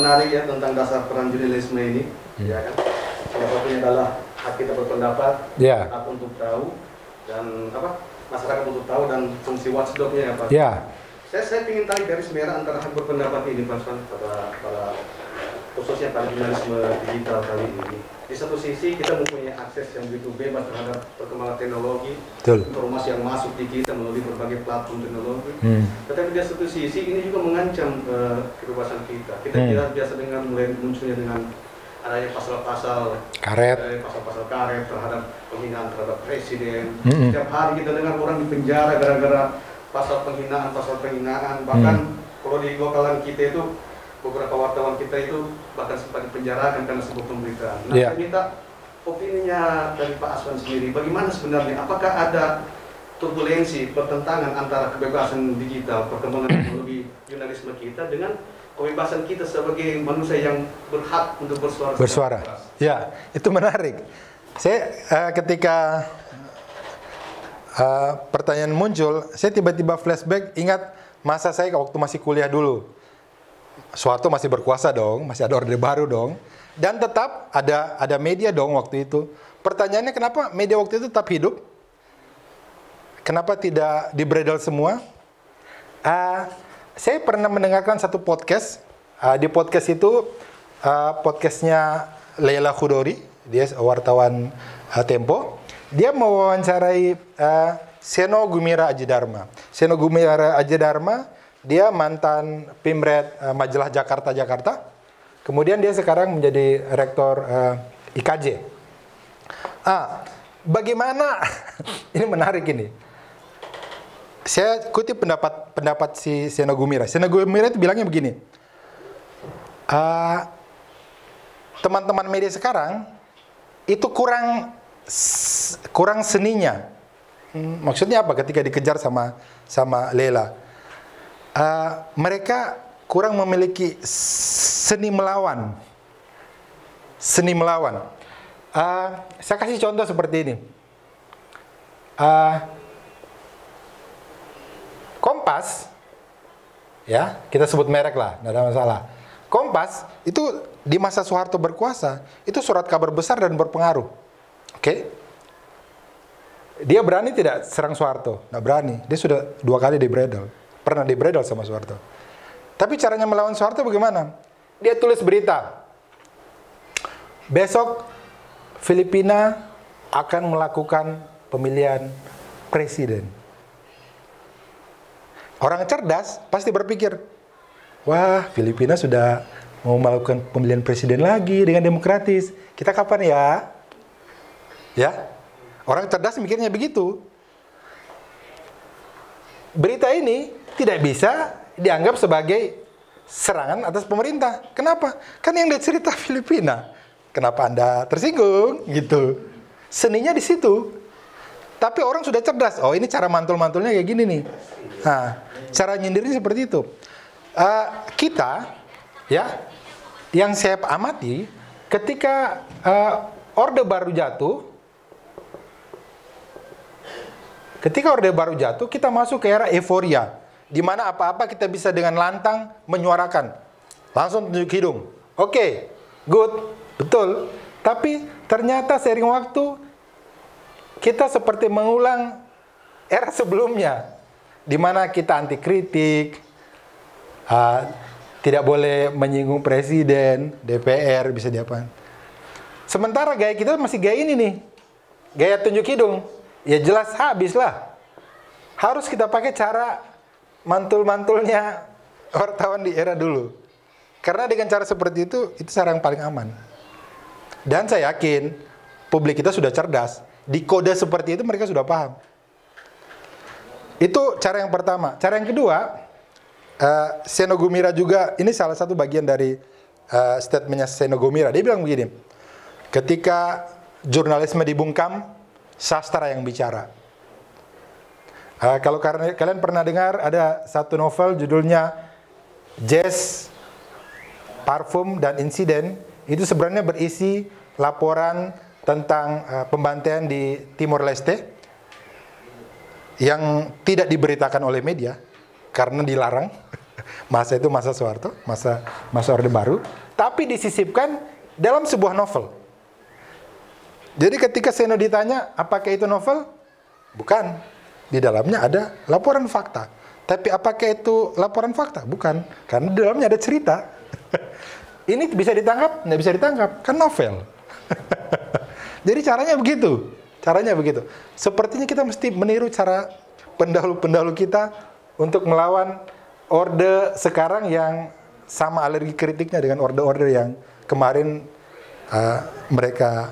menarik ya tentang dasar peran jurnalisme ini, ya kan? Salah satunya adalah hak kita berpendapat, hak untuk tahu, dan masyarakat untuk tahu, dan fungsi watchdognya ya Pak. Saya ingin tarik garis merah antara hak berpendapat ini Pak pada khususnya pada jurnalisme digital kali ini. Di satu sisi kita mempunyai akses yang begitu bebas terhadap perkembangan teknologi, informasi yang masuk di kita melalui berbagai platform teknologi. Tetapi di satu sisi ini juga mengancam kebebasan kita. Kita tidak biasa dengan mulai munculnya dengan adanya pasal-pasal karet terhadap penghinaan terhadap presiden. Setiap hari kita dengar orang dipenjara gara-gara pasal penghinaan. Bahkan kalau di lokalan kita itu beberapa wartawan kita itu bahkan sempat dipenjarakan karena sebuah pemberitaan. Nah, saya minta opininya dari Pak Aswan sendiri. Bagaimana sebenarnya? Apakah ada turbulensi, pertentangan antara kebebasan digital, perkembangan teknologi jurnalisme kita dengan kebebasan kita sebagai manusia yang berhak untuk bersuara? Ya, itu menarik. Saya ketika pertanyaan muncul, saya tiba-tiba flashback ingat masa saya waktu masih kuliah dulu. Soeharto masih berkuasa dong, masih ada Orde Baru dong, dan tetap ada media dong waktu itu. Pertanyaannya kenapa media waktu itu tetap hidup? Kenapa tidak dibredel semua? Saya pernah mendengarkan satu podcast. Di podcast itu podcastnya Leila Khudori, dia wartawan Tempo. Dia mewawancarai Seno Gumira Adjidharma. Seno Gumira Adjidharma, dia mantan Pimret majalah Jakarta. Kemudian dia sekarang menjadi rektor IKJ. Bagaimana? Ini menarik ini. Saya kutip pendapat si Seno Gumira. Seno Gumira itu bilangnya begini. Teman-teman media sekarang itu kurang seninya. Maksudnya apa? Ketika dikejar sama Leila. Mereka kurang memiliki seni melawan. Saya kasih contoh seperti ini. Kompas, ya kita sebut merek lah, tidak ada masalah. Kompas itu di masa Soeharto berkuasa itu surat kabar besar dan berpengaruh. Oke? Dia berani tidak serang Soeharto? Nggak berani. Dia sudah 2 kali dibredel. Pernah dibredel sama Soeharto. Tapi caranya melawan Soeharto bagaimana? Dia tulis berita. Besok Filipina akan melakukan pemilihan presiden. Orang cerdas pasti berpikir, wah Filipina sudah mau melakukan pemilihan presiden lagi dengan demokratis. Kita kapan ya? Ya, orang cerdas mikirnya begitu. Berita ini tidak bisa dianggap sebagai serangan atas pemerintah. Kenapa? Kan yang dia cerita Filipina. Kenapa Anda tersinggung? Gitu. Seninya di situ. Tapi orang sudah cerdas. Oh, ini cara mantul-mantulnya kayak gini nih. Nah, cara nyindirnya seperti itu. Kita, ya, yang saya amati, ketika Orde Baru jatuh, kita masuk ke era euforia, di mana apa-apa kita bisa dengan lantang menyuarakan, langsung tunjuk hidung. Oke, good, betul. Tapi ternyata seiring waktu kita seperti mengulang era sebelumnya, di mana kita anti kritik, tidak boleh menyinggung presiden, DPR, bisa diapain. Sementara gaya kita masih gaya ini nih, gaya tunjuk hidung. Ya jelas habis lah. Harus kita pakai cara mantul-mantulnya wartawan di era dulu. Karena dengan cara seperti itu cara yang paling aman. Dan saya yakin publik kita sudah cerdas. Di kode seperti itu mereka sudah paham. Itu cara yang pertama. Cara yang kedua, Seno Gumira juga, ini salah satu bagian dari statementnya Seno Gumira. Dia bilang begini, ketika jurnalisme dibungkam, sastra yang bicara. Kalau kalian pernah dengar ada satu novel judulnya Jazz, Parfum, dan Insiden. Itu sebenarnya berisi laporan tentang pembantaian di Timor Leste yang tidak diberitakan oleh media karena dilarang. Masa itu masa Soeharto, masa Orde Baru, tapi disisipkan dalam sebuah novel. Jadi ketika Seno ditanya, apakah itu novel? Bukan. Di dalamnya ada laporan fakta. Tapi apakah itu laporan fakta? Bukan. Karena di dalamnya ada cerita. Ini bisa ditangkap? Nggak bisa ditangkap. Kan novel. Jadi caranya begitu. Caranya begitu. Sepertinya kita mesti meniru cara pendahulu-pendahulu kita untuk melawan orde sekarang yang sama alergi kritiknya dengan orde-orde yang kemarin mereka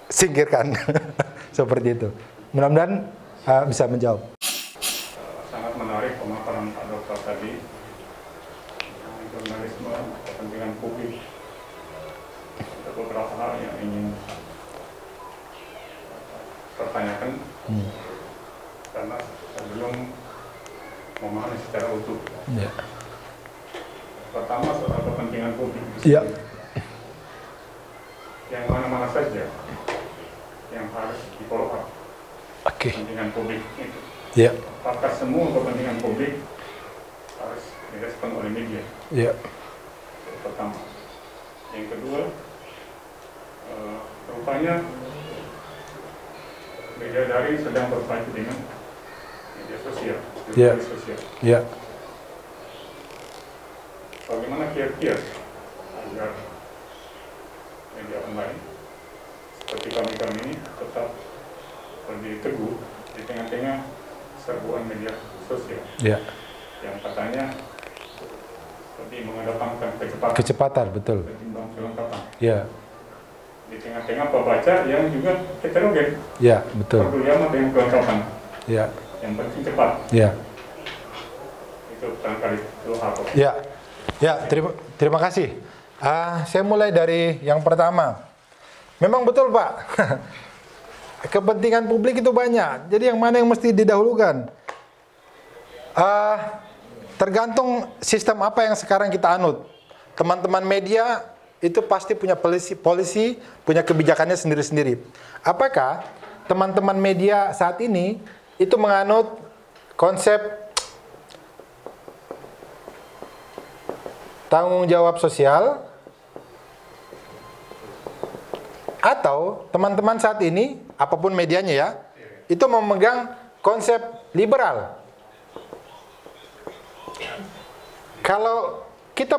singkirkan. Seperti itu. Mudah-mudahan bisa menjawab. Sangat menarik pemaparan Pak Dokter tadi. Jurnalisme, kepentingan publik. Ada beberapa hal yang ingin pertanyakan karena belum memahami secara utuh. Ya. Pertama soal kepentingan publik. Ya. Yang mana-mana saja yang harus di-follow up. Kepentingan publik itu. Ya. Apakah semua kepentingan publik harus direspon oleh media? Ya. Yang pertama. Yang kedua, rupanya media daring sedang berpacu dengan media sosial. Ya. Sosial. Ya. Bagaimana kira-kira agar media online seperti kami ini tetap berdiri teguh di tengah-tengah serbuan media sosial Ya. yang katanya lebih mengedepankan kecepatan. Kecepatan, betul. Ketimbang kelengkapan. Ya. Di tengah-tengah pembaca yang juga heterogen. Ya, betul. Peduli amat dengan kelengkapan. Ya. Yang penting cepat. Ya. Itu barangkali dua hal. Ya. Ya, terima kasih. Saya mulai dari yang pertama. Memang betul, Pak. Kepentingan publik itu banyak. Jadi yang mana yang mesti didahulukan? Tergantung sistem apa yang sekarang kita anut. Teman-teman media itu pasti punya polisi, punya kebijakannya sendiri-sendiri. Apakah teman-teman media saat ini itu menganut konsep tanggung jawab sosial, atau teman-teman saat ini, apapun medianya ya, itu memegang konsep liberal? Kalau kita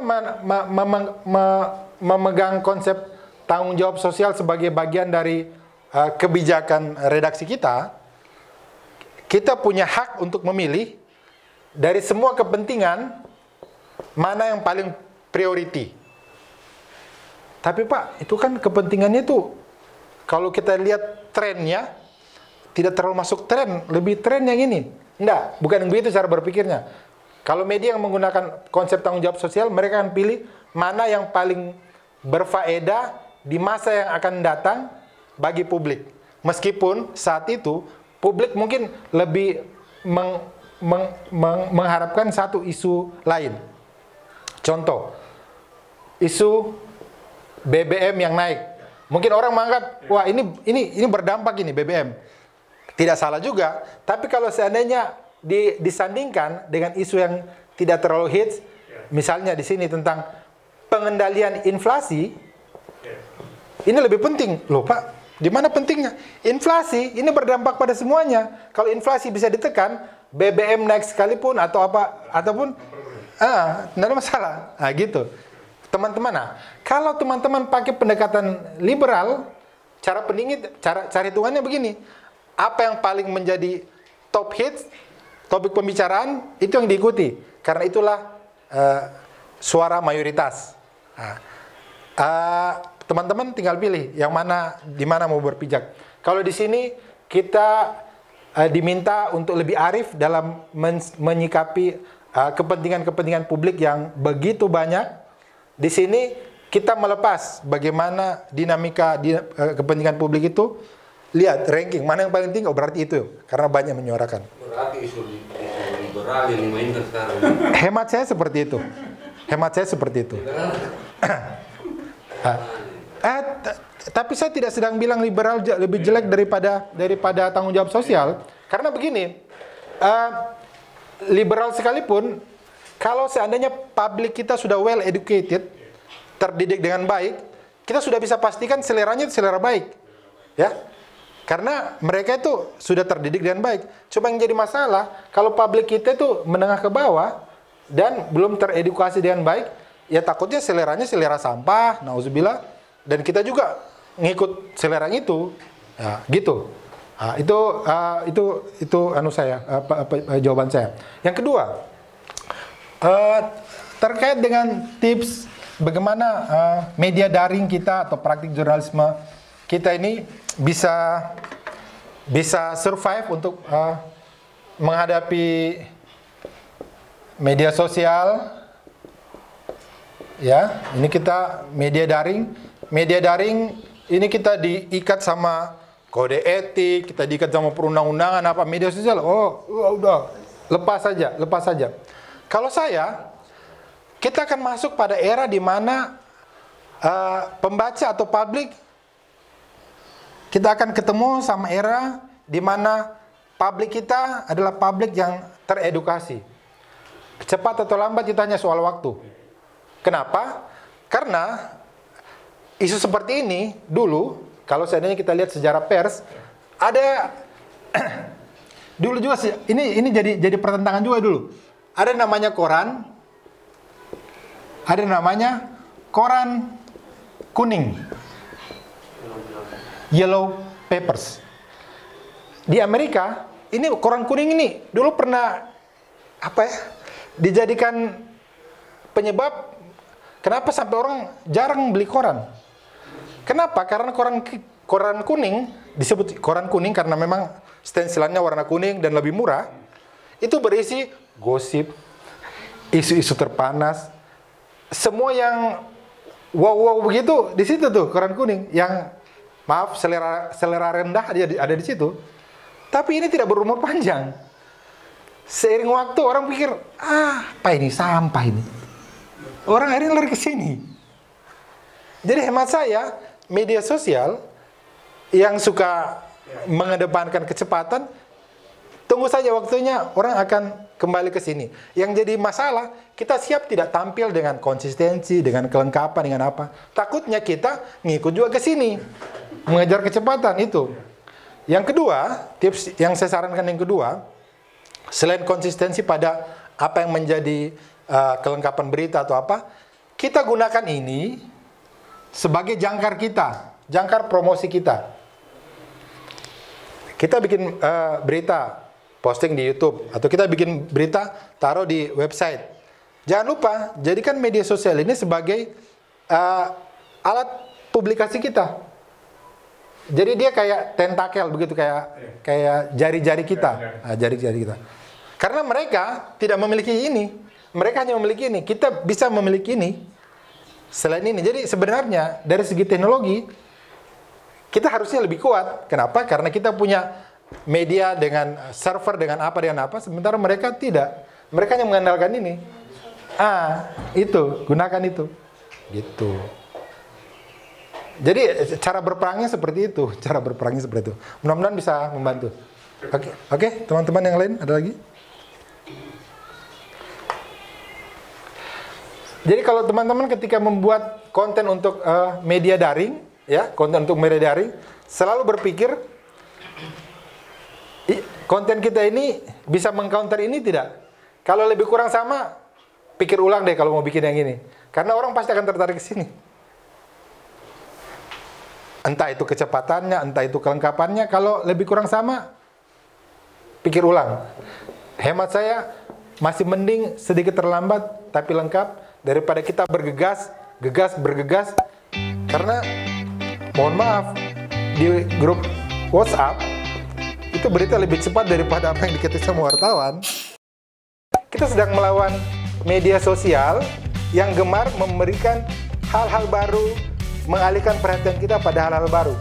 memegang konsep tanggung jawab sosial sebagai bagian dari kebijakan redaksi kita, kita punya hak untuk memilih dari semua kepentingan mana yang paling priority. Tapi Pak, itu kan kepentingannya itu, kalau kita lihat trennya, tidak terlalu masuk tren, lebih tren yang ini. Enggak, bukan begitu cara berpikirnya. Kalau media yang menggunakan konsep tanggung jawab sosial, mereka akan pilih mana yang paling berfaedah di masa yang akan datang bagi publik. Meskipun saat itu, publik mungkin lebih mengharapkan satu isu lain. Contoh, isu BBM yang naik. Mungkin orang menganggap, wah ini berdampak ini BBM. Tidak salah juga, tapi kalau seandainya disandingkan dengan isu yang tidak terlalu hits, misalnya di sini tentang pengendalian inflasi, ini lebih penting. Loh Pak, di mana pentingnya? Inflasi ini berdampak pada semuanya. Kalau inflasi bisa ditekan, BBM naik sekalipun atau apa ataupun tidak ada masalah. Nah, gitu. Teman-teman, kalau teman-teman pakai pendekatan liberal, cara hitungannya begini. Apa yang paling menjadi top hits, topik pembicaraan, itu yang diikuti. Karena itulah suara mayoritas. Teman-teman tinggal pilih yang mana, di mana mau berpijak. Kalau di sini kita diminta untuk lebih arif dalam menyikapi kepentingan-kepentingan publik yang begitu banyak. Di sini kita melepas bagaimana dinamika kepentingan publik itu. Lihat ranking mana yang paling tinggi, berarti itu karena banyak menyuarakan. Berarti isu liberal yang dimainkan sekarang. Hemat saya seperti itu. Tapi saya tidak sedang bilang liberal lebih jelek daripada tanggung jawab sosial. Karena begini, liberal sekalipun, kalau seandainya publik kita sudah well educated, terdidik dengan baik, kita sudah bisa pastikan seleranya itu selera baik. Ya. Karena mereka itu sudah terdidik dengan baik. Cuma yang jadi masalah, kalau publik kita itu menengah ke bawah dan belum teredukasi dengan baik, ya takutnya seleranya selera sampah, nauzubillah, dan kita juga ngikut selera itu. Ya, gitu. Nah, itu anu saya, jawaban saya. Yang kedua, terkait dengan tips bagaimana media daring kita atau praktik jurnalisme kita ini bisa survive untuk menghadapi media sosial. Ya, ini kita media daring. Media daring ini kita diikat sama kode etik, kita diikat sama perundang-undangan apa media sosial. Oh, udah, lepas saja. Kalau kita akan masuk pada era di mana pembaca atau publik, kita akan ketemu sama era di mana publik kita adalah publik yang teredukasi. Cepat atau lambat kita hanya soal waktu. Kenapa? Karena isu seperti ini dulu, kalau seandainya kita lihat sejarah pers, ada dulu juga ini jadi pertentangan juga dulu. Ada namanya koran kuning, Yellow Papers. Di Amerika, ini koran kuning ini dulu pernah dijadikan penyebab kenapa sampai orang jarang beli koran. Kenapa? Karena koran kuning disebut koran kuning karena memang stensilannya warna kuning dan lebih murah. Itu berisi gosip, isu-isu terpanas, semua yang wow begitu di situ tuh koran kuning. Yang maaf selera rendah ada di situ. Tapi ini tidak berumur panjang. Seiring waktu orang pikir, apa ini, sampah ini. Orang akhirnya lari ke sini. Jadi hemat saya, media sosial yang suka mengedepankan kecepatan, tunggu saja waktunya orang akan kembali ke sini. Yang jadi masalah, kita siap tidak tampil dengan konsistensi, dengan kelengkapan, dengan apa. Takutnya kita ngikut juga ke sini, mengejar kecepatan itu. Yang kedua, tips yang saya sarankan yang kedua, selain konsistensi pada apa yang menjadi kelengkapan berita atau apa, kita gunakan ini sebagai jangkar kita, jangkar promosi kita. Kita bikin berita, posting di YouTube, atau kita bikin berita, taruh di website. Jangan lupa, jadikan media sosial ini sebagai alat publikasi kita. Jadi dia kayak tentakel begitu, kayak jari-jari kita, jari-jari kita. Karena mereka tidak memiliki ini, mereka hanya memiliki ini. Kita bisa memiliki ini selain ini. Jadi sebenarnya dari segi teknologi kita harusnya lebih kuat. Kenapa? Karena kita punya media dengan server, dengan apa, sementara mereka tidak. Mereka hanya mengandalkan ini. Itu, gunakan itu. Gitu. Jadi cara berperangnya seperti itu, Mudah-mudahan bisa membantu. Oke, teman-teman yang lain ada lagi? Jadi kalau teman-teman ketika membuat konten untuk media daring, ya, konten untuk media daring, selalu berpikir konten kita ini bisa mengcounter ini tidak? Kalau lebih kurang sama, pikir ulang deh kalau mau bikin yang ini. Karena orang pasti akan tertarik ke sini. Entah itu kecepatannya, entah itu kelengkapannya, kalau lebih kurang sama, pikir ulang. Hemat saya, masih mending sedikit terlambat, tapi lengkap, daripada kita bergegas. Karena, mohon maaf, di grup WhatsApp, itu berita lebih cepat daripada apa yang diketik sama wartawan. Kita sedang melawan media sosial yang gemar memberikan hal-hal baru, mengalihkan perhatian kita pada hal-hal baru.